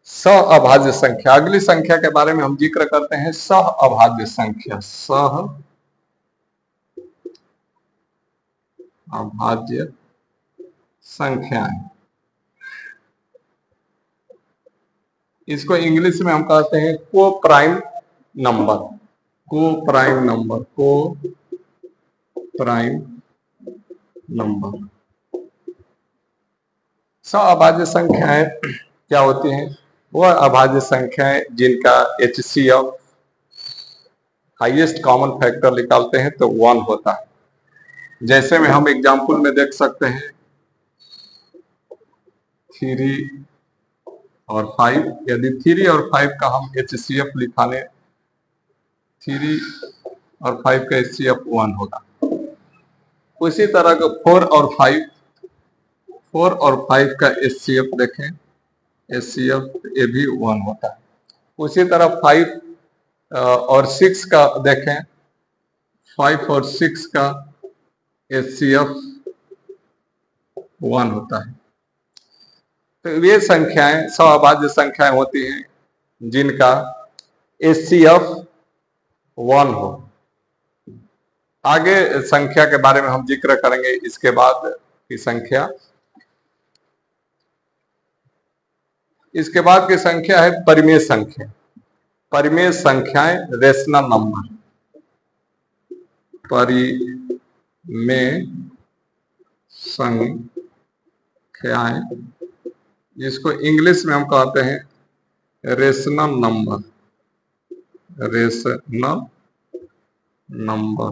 सह अभाज्य संख्या। अगली संख्या के बारे में हम जिक्र करते हैं सह अभाज्य संख्या। सह अभाज्य संख्याएं, इसको इंग्लिश में हम कहते हैं को प्राइम नंबर। को प्राइम नंबर, को प्राइम नंबर। सह अभाज्य संख्याएं क्या होती हैं? वह अभाज्य संख्याएं जिनका HCF हाईएस्ट कॉमन फैक्टर निकालते हैं तो 1 होता है। जैसे में हम एग्जाम्पल में देख सकते हैं 3 और 5। यदि 3 और 5 का हम HCF लिखाने, 3 और 5 का HCF 1 होगा। उसी तरह का 4 और 5, 4 और 5 का HCF देखें, HCF ये भी 1 होता है। उसी तरह 5 और 6 का देखें, 5 और 6 का HCF 1 होता है। तो ये संख्याएं सह अभाज्य संख्याएं होती हैं जिनका HCF 1 हो। आगे संख्या के बारे में हम जिक्र करेंगे इसके बाद की संख्या। इसके बाद की संख्या है परिमेय संख्या। परिमेय संख्याएं रेशनल नंबर। परिमेय संख्याएं जिसको इंग्लिश में हम कहते हैं rational number. Rational number,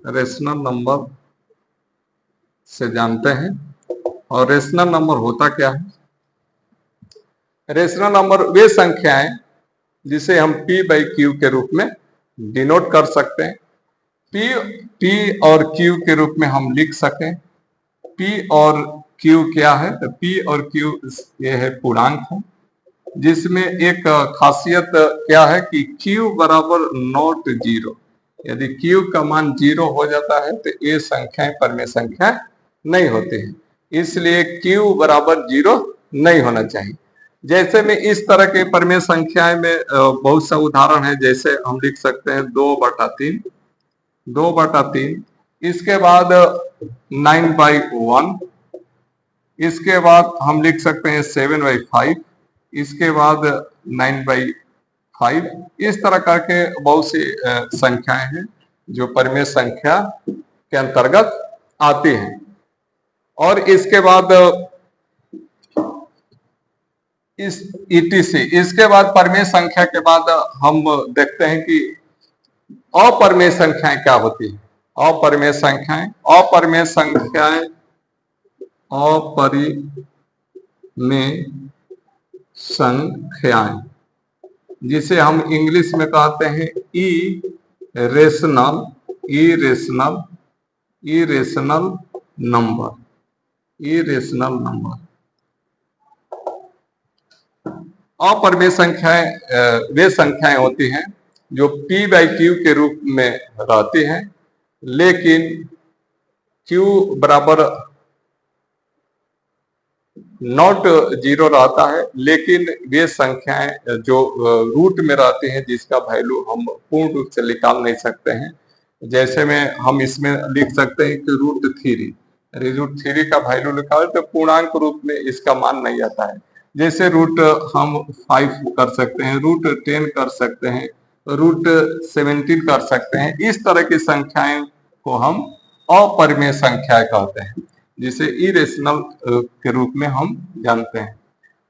rational number से जानते हैं। और रेशनल नंबर होता क्या है? रेशनल नंबर वे संख्याएं जिसे हम P/Q के रूप में डिनोट कर सकते हैं। P और Q के रूप में हम लिख सकें। P और Q क्या है? तो P और Q ये है पूर्णांक है, जिसमें एक खासियत क्या है कि Q बराबर नॉट 0। यदि Q का मान 0 हो जाता है तो ये संख्याएं परिमेय संख्या नहीं होती है। इसलिए Q बराबर 0 नहीं होना चाहिए। जैसे में इस तरह के परिमेय संख्याएं में बहुत सा उदाहरण है। जैसे हम लिख सकते हैं 2/3, 2/3। इसके बाद 9/1। इसके बाद हम लिख सकते हैं 7/5। इसके बाद 9/5। इस तरह करके बहुत सी संख्याएं हैं जो परिमेय संख्या के अंतर्गत आती हैं। और इसके बाद इस ETC, इसके बाद परिमेय संख्या के बाद हम देखते हैं कि अपरिमेय संख्याएं क्या होती है। अपरिमेय संख्याएं, अपरिमेय संख्याएं, अपरिमेय संख्याएं जिसे हम इंग्लिश में कहते हैं irrational, irrational, irrational number, irrational number. अपरिमेय संख्याएं वे संख्याएं होती हैं जो P/Q के रूप में रहती हैं, लेकिन Q बराबर नॉट 0 रहता है। लेकिन वे संख्याएं जो रूट में रहती हैं जिसका वैल्यू हम पूर्ण रूप से निकाल नहीं सकते हैं। जैसे में हम इसमें लिख सकते हैं कि √3। √3 का वैल्यू निकाले तो पूर्णांक रूप में इसका मान नहीं आता है। जैसे रूट हम 5 कर सकते हैं, √10 कर सकते हैं, √17 कर सकते हैं। इस तरह की संख्याएं को हम अपरिमेय संख्याएं कहते हैं, जिसे इरेशनल के रूप में हम जानते हैं।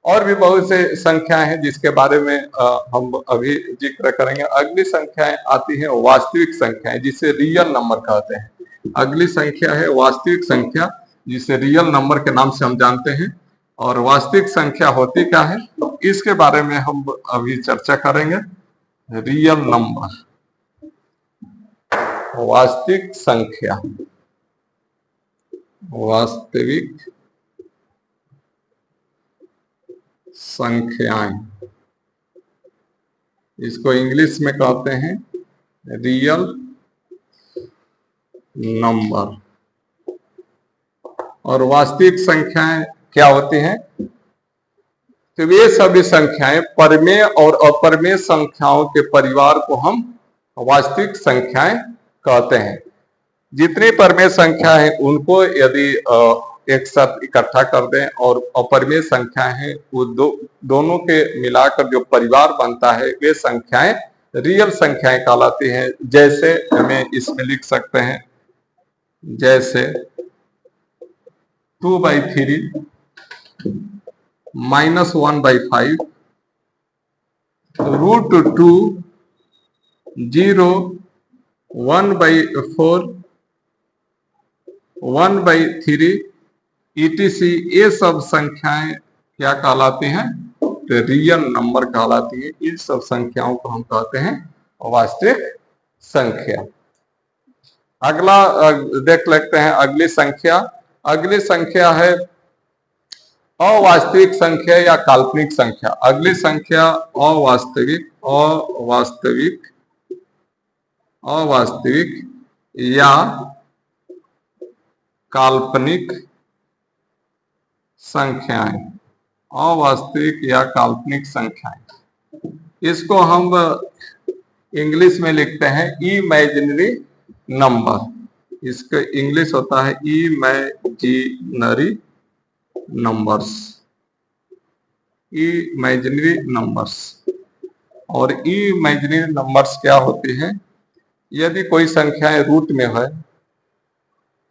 और भी बहुत से संख्याएं हैं जिसके बारे में हम अभी जिक्र करेंगे। अगली संख्याएं आती हैं वास्तविक संख्याएं, जिसे रियल नंबर कहते हैं। अगली संख्या है वास्तविक संख्या, जिसे रियल नंबर के नाम से हम जानते हैं। और वास्तविक संख्या होती क्या है, तो इसके बारे में हम अभी चर्चा करेंगे। रियल नंबर, वास्तविक संख्या, वास्तविक संख्याएं, इसको इंग्लिश में कहते हैं रियल नंबर। और वास्तविक संख्याएं क्या होती हैं? तो वे सभी संख्याएं परमेय और अपरमेय संख्याओं के परिवार को हम वास्तविक संख्याएं कहते हैं। जितनी परमेय संख्या है उनको यदि एक साथ इकट्ठा कर दें और अपरमेय संख्या है वो दोनों के मिलाकर जो परिवार बनता है वे संख्याएं रियल संख्याएं कहलाती हैं। जैसे हमें इसमें लिख सकते हैं, जैसे 2/3 -1/5 √2 0 1/4 1/3 etc। ये सब संख्याएं क्या कहलाती हैं? तो रियल नंबर कहलाती है। इन सब संख्याओं को हम कहते हैं वास्तविक संख्या। अगला देख लेते हैं अगली संख्या। अगली संख्या है अवास्तविक संख्या या काल्पनिक संख्या। अगली संख्या अवास्तविक या काल्पनिक संख्याएं। अवास्तविक या काल्पनिक संख्याएं, इसको हम इंग्लिश में लिखते हैं इमेजिनरी नंबर। इसका इंग्लिश होता है इमेजिनरी नंबर्स। Imaginary numbers. और इमेजिनरी नंबर्स क्या होती हैं? यदि कोई संख्याएं रूट में है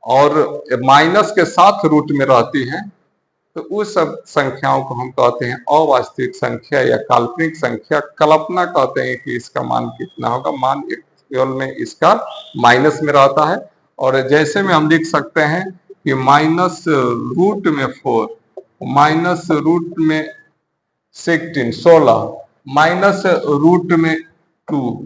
और माइनस के साथ रूट में रहती हैं तो उस सब संख्याओं को हम कहते हैं अवास्तविक संख्या या काल्पनिक संख्या। कल्पना कहते हैं कि इसका मान कितना होगा, मान केवल में इसका माइनस में रहता है। और जैसे में हम लिख सकते हैं कि -√4 -√16 -√2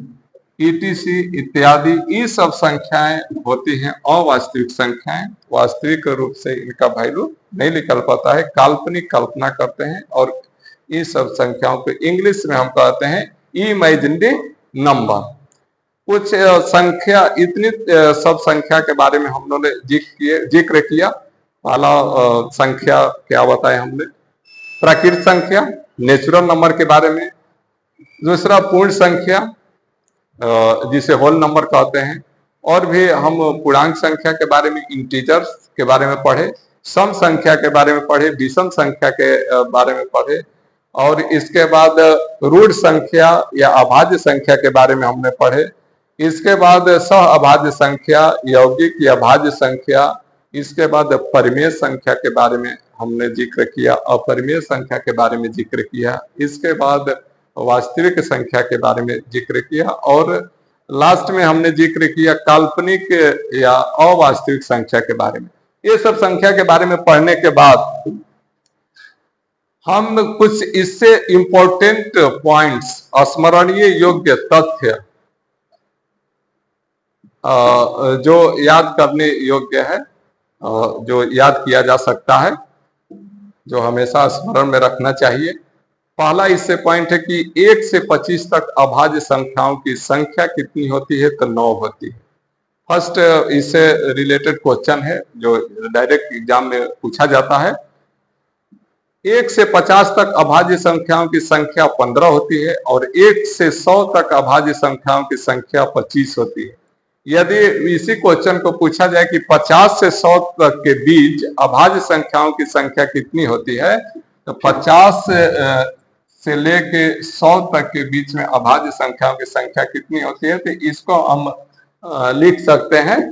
etc इत्यादि ये सब संख्याएं होती हैं अवास्तविक संख्याएं। वास्तविक रूप से इनका वैल्यू नहीं निकल पाता है, काल्पनिक कल्पना करते हैं। और ये सब संख्याओं को इंग्लिश में हम कहते हैं इमेजिनरी नंबर। कुछ संख्या, इतनी सब संख्या के बारे में हम लोगों ने जिक्र किया। पहला संख्या क्या बताया हमने? प्राकृतिक संख्या, नेचुरल नंबर के बारे में। दूसरा पूर्ण संख्या जिसे होल नंबर कहते हैं। और भी हम पूर्णांक संख्या के बारे में, इंटीजर्स के बारे में पढ़े, सम संख्या के बारे में पढ़े, विषम संख्या के बारे में पढ़े। और इसके बाद रूढ़ संख्या या अभाज्य संख्या के बारे में हमने पढ़े। इसके बाद सह अभाज्य संख्या, यौगिक या भाज्य संख्या। इसके बाद परिमेय संख्या के बारे में हमने जिक्र किया, अपरिमेय संख्या के बारे में जिक्र किया। इसके बाद वास्तविक संख्या के बारे में जिक्र किया। और लास्ट में हमने जिक्र किया काल्पनिक या अवास्तविक संख्या के बारे में। ये सब संख्या के बारे में पढ़ने के बाद हम कुछ इससे इंपॉर्टेंट पॉइंट्स, स्मरणीय योग्य तथ्य जो याद करने योग्य है, जो याद किया जा सकता है, जो हमेशा स्मरण में रखना चाहिए। पहला इससे पॉइंट है कि 1 से 25 तक अभाज्य संख्याओं की संख्या कितनी होती है? तो 9 होती है। फर्स्ट इससे रिलेटेड क्वेश्चन है जो डायरेक्ट एग्जाम में पूछा जाता है। 1 से 50 तक अभाज्य संख्याओं की संख्या 15 होती है और 1 से 100 तक अभाज्य संख्याओं की संख्या 25 होती है। यदि इसी क्वेश्चन को पूछा जाए कि 50 से 100 तक के बीच अभाज्य संख्याओं की संख्या कितनी होती है, तो 50 से लेके 100 तक के बीच में अभाज्य संख्याओं की संख्या कितनी होती है? तो इसको हम लिख सकते हैं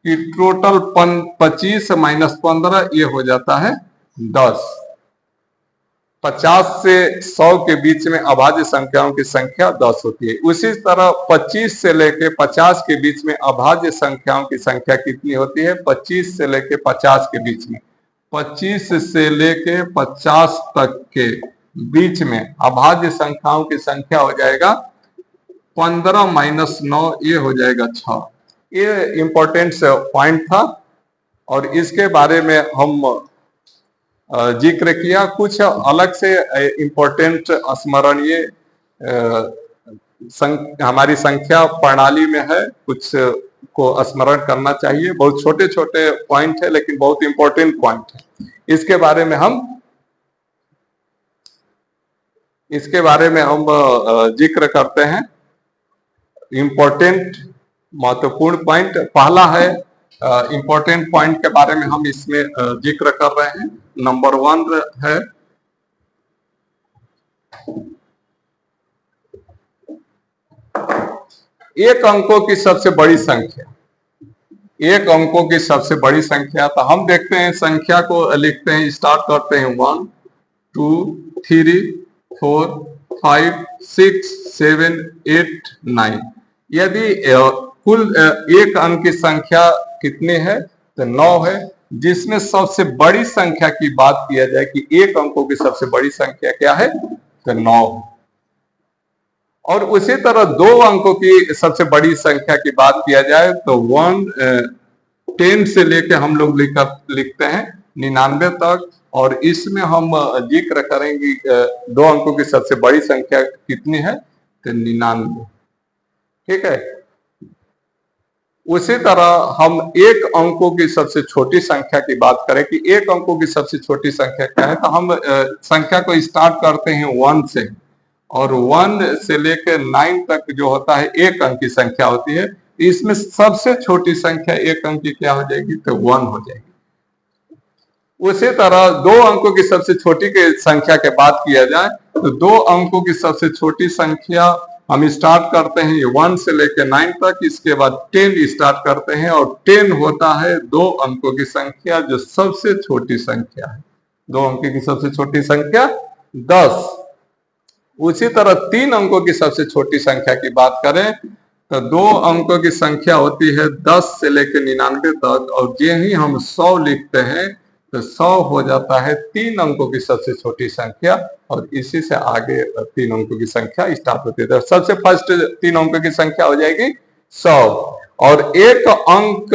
कि टोटल 25 - 15 ये हो जाता है 10। 50 से 100 के बीच में अभाज्य संख्याओं की संख्या 10 होती है। उसी तरह 25 से लेके 50 के बीच में अभाज्य संख्याओं की संख्या कितनी होती है? 25 से लेके 50 के बीच में, 25 से लेके 50 तक के बीच में अभाज्य संख्याओं की संख्या हो जाएगा 15 - 9, ये हो जाएगा 6। ये इंपॉर्टेंट पॉइंट था और इसके बारे में हम जिक्र किया। कुछ अलग से इंपॉर्टेंट स्मरणीय हमारी संख्या प्रणाली में है, कुछ को स्मरण करना चाहिए। बहुत छोटे छोटे पॉइंट है लेकिन बहुत इंपॉर्टेंट पॉइंट है। इसके बारे में हम इसके बारे में हम जिक्र करते हैं। इम्पोर्टेंट महत्वपूर्ण पॉइंट पहला है, इम्पोर्टेंट पॉइंट के बारे में हम इसमें जिक्र कर रहे हैं। नंबर 1 है एक अंकों की सबसे बड़ी संख्या। एक अंकों की सबसे बड़ी संख्या, तो हम देखते हैं संख्या को लिखते हैं, स्टार्ट करते हैं 1 2 3 4 5 6 7 8 9। यदि कुल एक अंक की संख्या कितनी है तो 9 है, जिसमें सबसे बड़ी संख्या की बात किया जाए कि एक अंकों की सबसे बड़ी संख्या क्या है तो 9 है। और उसी तरह 2 अंकों की सबसे बड़ी संख्या की बात किया जाए तो 10 से लेके हम लोग लिखते हैं 99 तक, और इसमें हम जिक्र करेंगे 2 अंकों की सबसे बड़ी संख्या कितनी है तो 99। ठीक है। उसी तरह हम एक अंकों की सबसे छोटी संख्या की बात करें कि एक अंकों की सबसे छोटी संख्या क्या है, तो हम संख्या को स्टार्ट करते हैं 1 से, और 1 से लेकर 9 तक जो होता है एक अंक की संख्या होती है। इसमें सबसे छोटी संख्या एक अंक की क्या हो जाएगी तो 1 हो जाएगी। उसी तरह 2 अंकों की सबसे छोटी की संख्या के बात किया जाए तो 2 अंकों की सबसे छोटी संख्या हम स्टार्ट करते हैं 1 से लेकर 9 तक, इसके बाद 10 स्टार्ट करते हैं, और 10 होता है 2 अंकों की संख्या जो सबसे छोटी संख्या है। 2 अंकों की सबसे छोटी संख्या 10। उसी तरह 3 अंकों की सबसे छोटी संख्या की बात करें तो 2 अंकों की संख्या होती है 10 से लेकर 99 तक, और यही हम 100 लिखते हैं तो 100 हो जाता है 3 अंकों की सबसे छोटी संख्या, और इसी से आगे 3 अंकों की संख्या स्टार्ट होती है। तो सबसे फर्स्ट 3 अंकों की संख्या हो जाएगी 100। और एक अंक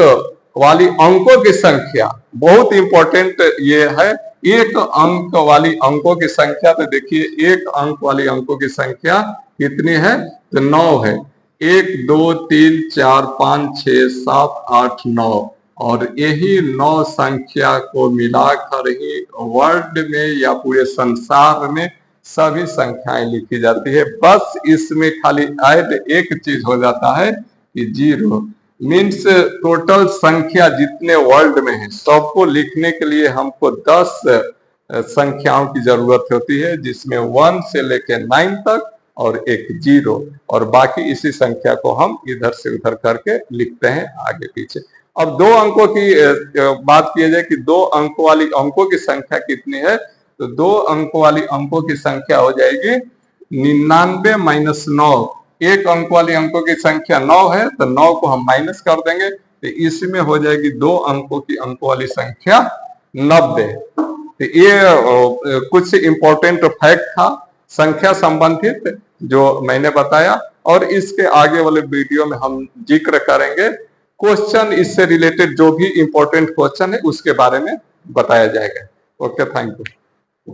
वाली अंकों की संख्या बहुत इंपॉर्टेंट ये है, एक अंक वाली अंकों की संख्या, तो देखिए एक अंक वाली अंकों की संख्या कितनी है तो 9 है। 1 2 3 4 5 6 7 8 9, और यही 9 संख्या को मिलाकर ही वर्ल्ड में या पूरे संसार में सभी संख्याएं लिखी जाती है। बस इसमें खाली ऐड एक चीज हो जाता है कि 0 मीन्स टोटल संख्या जितने वर्ल्ड में है सबको लिखने के लिए हमको 10 संख्याओं की जरूरत होती है, जिसमें 1 से लेकर 9 तक और एक 0, और बाकी इसी संख्या को हम इधर से उधर करके लिखते हैं आगे पीछे। अब 2 अंकों की बात की जाए कि 2 अंक वाली अंकों की संख्या कितनी है, तो 2 अंक वाली अंकों की संख्या हो जाएगी 99 माइनस 9। एक अंक वाली अंकों की संख्या 9 है तो 9 को हम माइनस कर देंगे तो इसमें हो जाएगी 2 अंकों की अंक वाली संख्या 90। तो ये कुछ इंपॉर्टेंट फैक्ट था संख्या संबंधित जो मैंने बताया, और इसके आगे वाले वीडियो में हम जिक्र करेंगे क्वेश्चन, इससे रिलेटेड जो भी इंपॉर्टेंट क्वेश्चन है उसके बारे में बताया जाएगा। Okay, thank you.